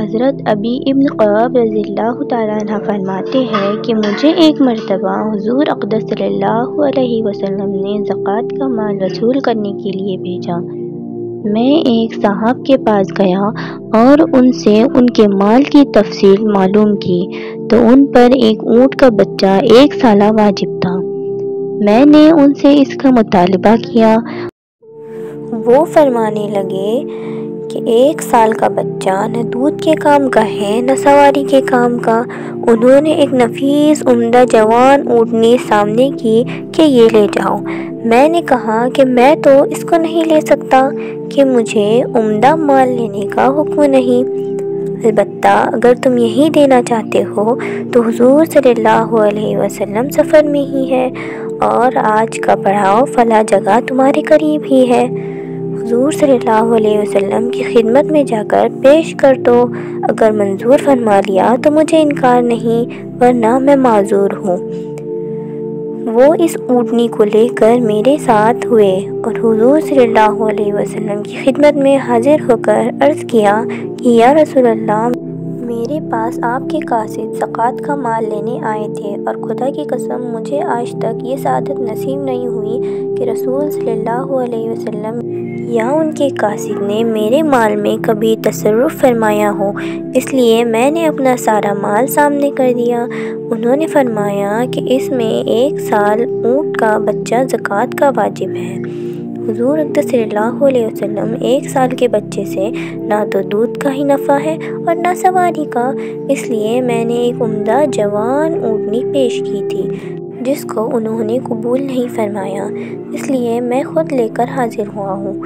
حضرت ابی ابن قعب رضی اللہ تعالیٰ عنہ فرماتے ہیں کہ مجھے ایک مرتبہ حضور اقدس صلی اللہ علیہ وسلم نے زکوٰۃ کا مال وصول کرنے کے لیے بھیجا۔ میں ایک صاحب کے پاس گیا اور ان سے ان کے مال کی تفصیل معلوم کی تو ان پر ایک اونٹ کا بچہ 1 سالہ واجب تھا۔ میں نے ان سے اس کا مطالبہ کیا۔ وہ فرمانے لگے کہ 1 سال کا بچہ نہ دودھ کے کام کا ہے نہ سواری کے کام کا۔ انہوں نے ایک نفیس عمدہ جوان اونٹنی سامنے کی کہ یہ لے جاؤ۔ میں نے کہا کہ میں تو اس کو نہیں لے سکتا کہ مجھے عمدہ مال لینے کا حکم نہیں، البتہ اگر تم یہی دینا چاہتے ہو تو حضور صلی اللہ علیہ وسلم سفر میں ہی ہے اور آج کا پڑاؤ فلاں جگہ تمہارے قریب ہی ہے، حضور صلی اللہ علیہ وسلم کی خدمت میں جا کر پیش کر دو۔ اگر منظور فرما لیا تو مجھے انکار نہیں، ورنہ میں معذور ہوں۔ وہ اس اونٹنی کو لے کر میرے ساتھ ہوئے اور حضور صلی اللہ علیہ وسلم کی خدمت میں حاضر ہو کر عرض کیا کہ یا رسول اللہ، میرے پاس آپ کے قاصد زکوٰۃ کا مال لینے آئے تھے اور خدا کی قسم مجھے آج تک یہ سعادت نصیب نہیں ہوئی کہ رسول صلی اللہ علیہ وسلم یا ان کے قاصد نے میرے مال میں کبھی تصرف فرمایا ہو، اس لیے میں نے اپنا سارا مال سامنے کر دیا۔ انہوں نے فرمایا کہ اس میں 1 سال اونٹ کا بچہ زکوٰۃ کا واجب ہے۔ حضور اقدس صلی اللہ علیہ وسلم 1 سال کے بچے سے نہ تو دودھ کا ہی نفع ہے اور نہ سواری کا، اس لیے میں نے ایک عمدہ جوان اونٹنی پیش کی تھی جس کو انہوں نے قبول نہیں فرمایا، اس لیے میں خود لے کر حاضر ہوا ہوں۔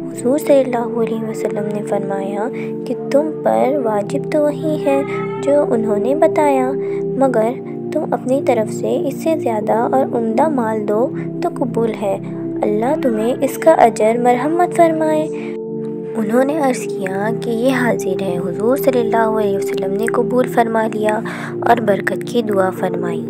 حضور صلی اللہ علیہ وسلم نے فرمایا کہ تم پر واجب تو وہی ہے جو انہوں نے بتایا، مگر تم اپنی طرف سے اس سے زیادہ اور عمدہ مال دو تو قبول ہے، اللہ تمہیں اس کا اجر مرحمت فرمائے۔ انہوں نے عرض کیا کہ یہ حاضر ہے۔ حضور صلی اللہ علیہ وسلم نے قبول فرما لیا اور برکت کی دعا فرمائی۔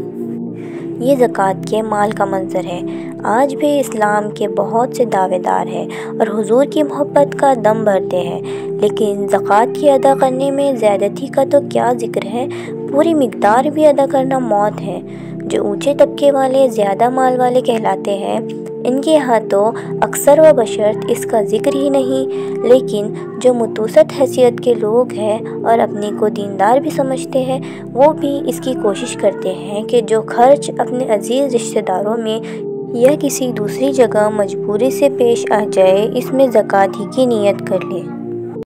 یہ زکوٰۃ کے مال کا منظر ہے۔ آج بھی اسلام کے بہت سے دعوے دار ہیں اور حضور کی محبت کا دم بھرتے ہیں، لیکن زکوٰۃ کی ادا کرنے میں زیادتی کا تو کیا ذکر ہے، پوری مقدار بھی ادا کرنا موت ہے۔ جو اونچے طبقے والے زیادہ مال والے کہلاتے ہیں، ان کے ہاں تو اکثر و بشرط اس کا ذکر ہی نہیں، لیکن جو متوسط حیثیت کے لوگ ہیں اور اپنے کو دیندار بھی سمجھتے ہیں، وہ بھی اس کی کوشش کرتے ہیں کہ جو خرچ اپنے عزیز رشتہ داروں میں یا کسی دوسری جگہ مجبوری سے پیش آ جائے، اس میں زکوٰۃ ہی کی نیت کر لے۔